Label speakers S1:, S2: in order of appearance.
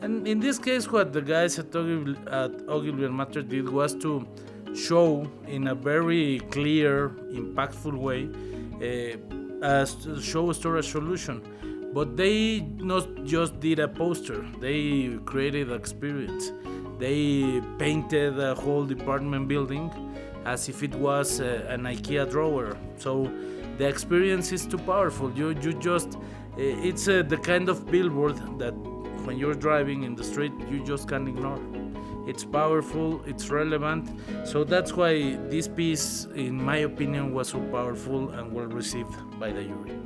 S1: And in this case, what the guys at Ogilvy and Mather did was to show in a very clear, impactful way show a storage solution. But they not just did a poster, they created experience. They painted the whole department building as if it was an Ikea drawer. So the experience is too powerful. You just it's the kind of billboard that when you're driving in the street you just can't ignore. It's powerful, it's relevant. So that's why this piece, in my opinion, was so powerful and well received by the jury.